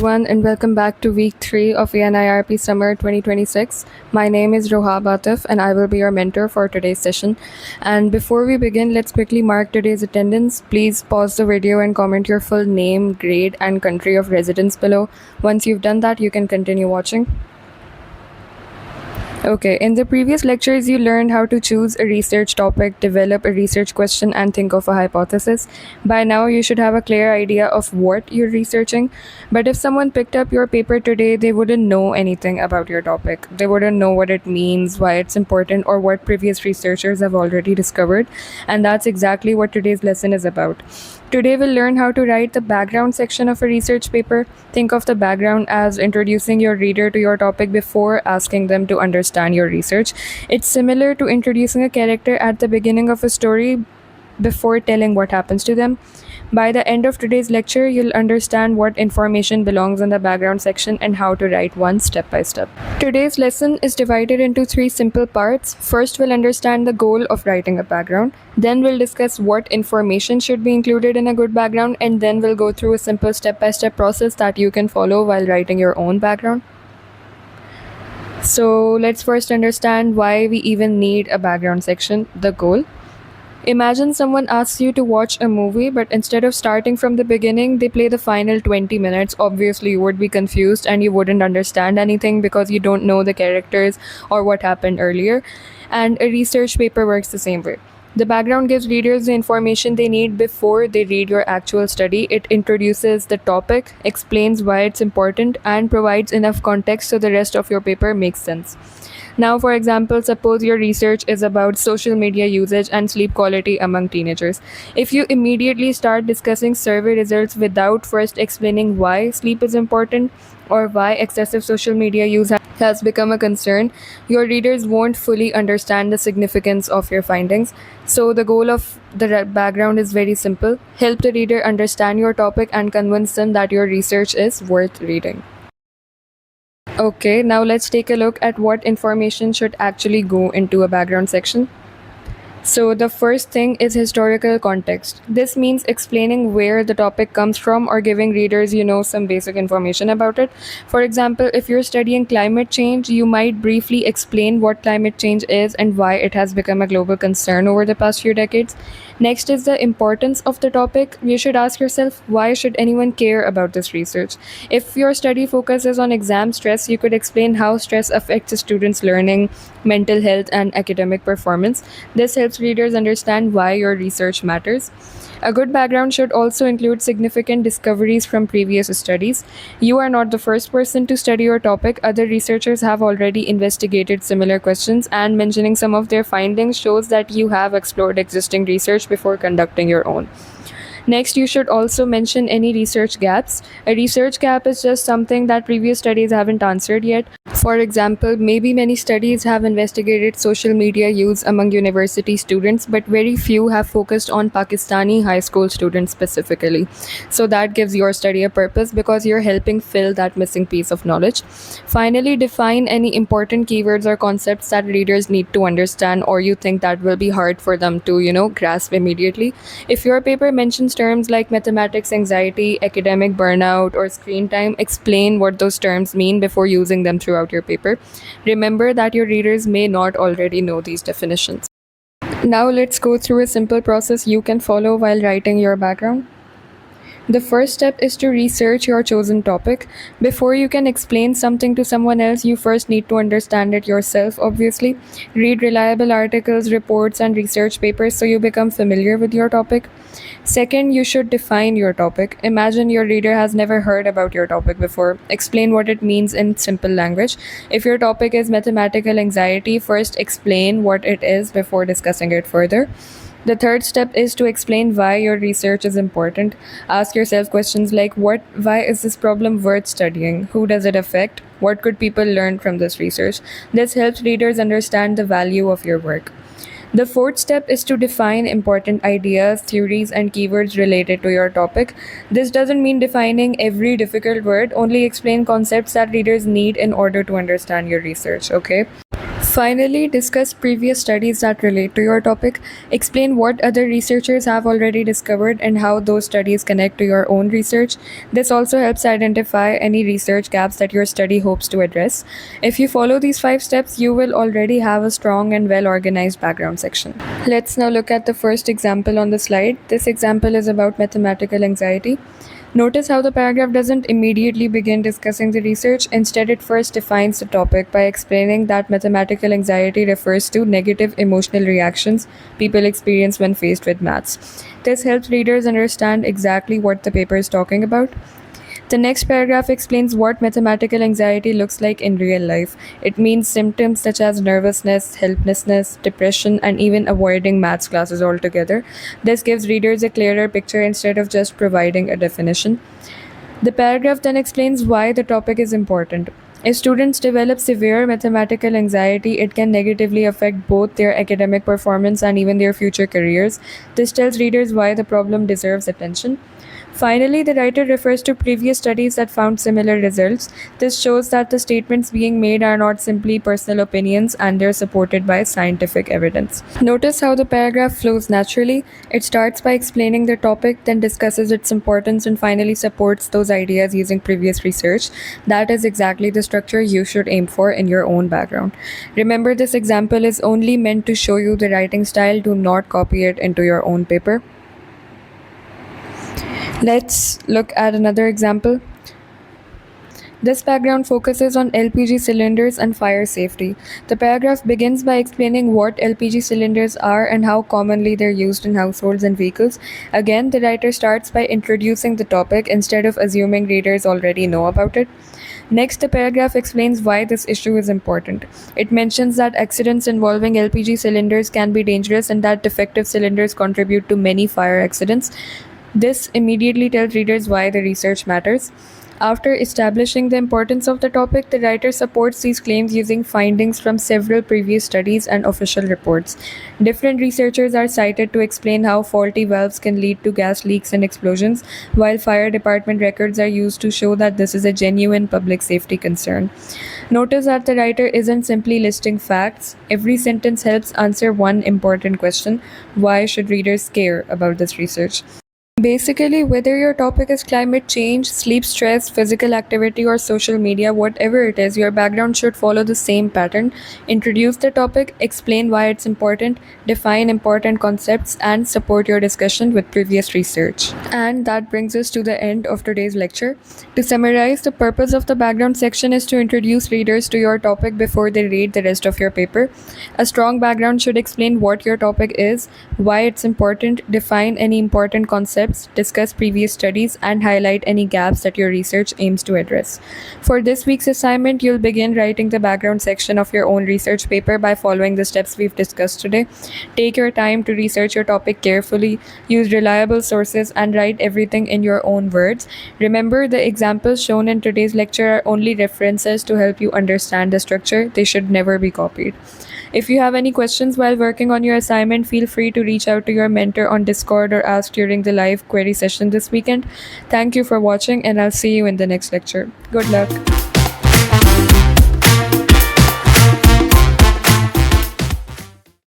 everyone, and welcome back to week 3 of ANIRP Summer 2026. My name is Rohab Atif, and I will be your mentor for today's session. And before we begin, let's quickly mark today's attendance. Please pause the video and comment your full name, grade, and country of residence below. Once you've done that, you can continue watching. Okay, in the previous lectures, you learned how to choose a research topic, develop a research question, and think of a hypothesis. By now, you should have a clear idea of what you're researching. But if someone picked up your paper today, they wouldn't know anything about your topic. They wouldn't know what it means, why it's important, or what previous researchers have already discovered. And that's exactly what today's lesson is about. Today, we'll learn how to write the background section of a research paper. Think of the background as introducing your reader to your topic before asking them to understand your research. It's similar to introducing a character at the beginning of a story before telling what happens to them. By the end of today's lecture, you'll understand what information belongs in the background section and how to write one step by step. Today's lesson is divided into 3 simple parts. First, we'll understand the goal of writing a background. Then we'll discuss what information should be included in a good background, and then we'll go through a simple step-by-step process that you can follow while writing your own background. So let's first understand why we even need a background section, the goal. Imagine someone asks you to watch a movie, but instead of starting from the beginning, they play the final 20 minutes. Obviously, you would be confused and you wouldn't understand anything because you don't know the characters or what happened earlier. And a research paper works the same way. The background gives readers the information they need before they read your actual study. It introduces the topic, explains why it's important, and provides enough context so the rest of your paper makes sense. Now, for example, suppose your research is about social media usage and sleep quality among teenagers. If you immediately start discussing survey results without first explaining why sleep is important or why excessive social media use has become a concern, your readers won't fully understand the significance of your findings. So, the goal of the background is very simple: help the reader understand your topic and convince them that your research is worth reading. Okay, now let's take a look at what information should actually go into a background section. So, the first thing is historical context. This means explaining where the topic comes from or giving readers, some basic information about it. For example, if you're studying climate change, you might briefly explain what climate change is and why it has become a global concern over the past few decades. Next is the importance of the topic. You should ask yourself, why should anyone care about this research? If your study focuses on exam stress, you could explain how stress affects a student's learning, mental health, and academic performance. This helps readers understand why your research matters. A good background should also include significant discoveries from previous studies. You are not the first person to study your topic. Other researchers have already investigated similar questions, and mentioning some of their findings shows that you have explored existing research before conducting your own. Next, you should also mention any research gaps. A research gap is just something that previous studies haven't answered yet. For example, maybe many studies have investigated social media use among university students, but very few have focused on Pakistani high school students specifically. So that gives your study a purpose because you're helping fill that missing piece of knowledge. Finally, define any important keywords or concepts that readers need to understand or you think that will be hard for them to, grasp immediately. If your paper mentions terms like mathematics anxiety, academic burnout, or screen time, explain what those terms mean before using them throughout your paper. Remember that your readers may not already know these definitions. Now let's go through a simple process you can follow while writing your background. The first step is to research your chosen topic. Before you can explain something to someone else, you first need to understand it yourself, obviously. Read reliable articles, reports, and research papers so you become familiar with your topic. Second, you should define your topic. Imagine your reader has never heard about your topic before. Explain what it means in simple language. If your topic is mathematical anxiety, first explain what it is before discussing it further. The third step is to explain why your research is important. Ask yourself questions like why is this problem worth studying? Who does it affect? What could people learn from this research? This helps readers understand the value of your work. The fourth step is to define important ideas, theories, and keywords related to your topic. This doesn't mean defining every difficult word, only explain concepts that readers need in order to understand your research, okay? Finally, discuss previous studies that relate to your topic. Explain what other researchers have already discovered and how those studies connect to your own research. This also helps identify any research gaps that your study hopes to address. If you follow these 5 steps, you will already have a strong and well organized background section. Let's now look at the first example on the slide. This example is about mathematical anxiety. Notice how the paragraph doesn't immediately begin discussing the research. Instead, it first defines the topic by explaining that mathematical anxiety refers to negative emotional reactions people experience when faced with maths. This helps readers understand exactly what the paper is talking about. The next paragraph explains what mathematical anxiety looks like in real life. It means symptoms such as nervousness, helplessness, depression, and even avoiding maths classes altogether. This gives readers a clearer picture instead of just providing a definition. The paragraph then explains why the topic is important. If students develop severe mathematical anxiety, it can negatively affect both their academic performance and even their future careers. This tells readers why the problem deserves attention. Finally, the writer refers to previous studies that found similar results. This shows that the statements being made are not simply personal opinions and they're supported by scientific evidence. Notice how the paragraph flows naturally. It starts by explaining the topic, then discusses its importance, and finally supports those ideas using previous research. That is exactly the structure you should aim for in your own background. Remember, this example is only meant to show you the writing style. Do not copy it into your own paper. Let's look at another example. This background focuses on LPG cylinders and fire safety. The paragraph begins by explaining what LPG cylinders are and how commonly they're used in households and vehicles. Again, the writer starts by introducing the topic instead of assuming readers already know about it. Next, the paragraph explains why this issue is important. It mentions that accidents involving LPG cylinders can be dangerous and that defective cylinders contribute to many fire accidents. This immediately tells readers why the research matters. After establishing the importance of the topic, the writer supports these claims using findings from several previous studies and official reports. Different researchers are cited to explain how faulty valves can lead to gas leaks and explosions, while fire department records are used to show that this is a genuine public safety concern. Notice that the writer isn't simply listing facts. Every sentence helps answer one important question: why should readers care about this research? Basically, whether your topic is climate change, sleep stress, physical activity, or social media, whatever it is, your background should follow the same pattern. Introduce the topic, explain why it's important, define important concepts, and support your discussion with previous research. And that brings us to the end of today's lecture. To summarize, the purpose of the background section is to introduce readers to your topic before they read the rest of your paper. A strong background should explain what your topic is, why it's important, define any important concepts, discuss previous studies, and highlight any gaps that your research aims to address. For this week's assignment, you'll begin writing the background section of your own research paper by following the steps we've discussed today. Take your time to research your topic carefully, use reliable sources, and write everything in your own words. Remember, the examples shown in today's lecture are only references to help you understand the structure. They should never be copied. If you have any questions while working on your assignment, feel free to reach out to your mentor on Discord or ask during the live query session this weekend. Thank you for watching, and I'll see you in the next lecture. Good luck.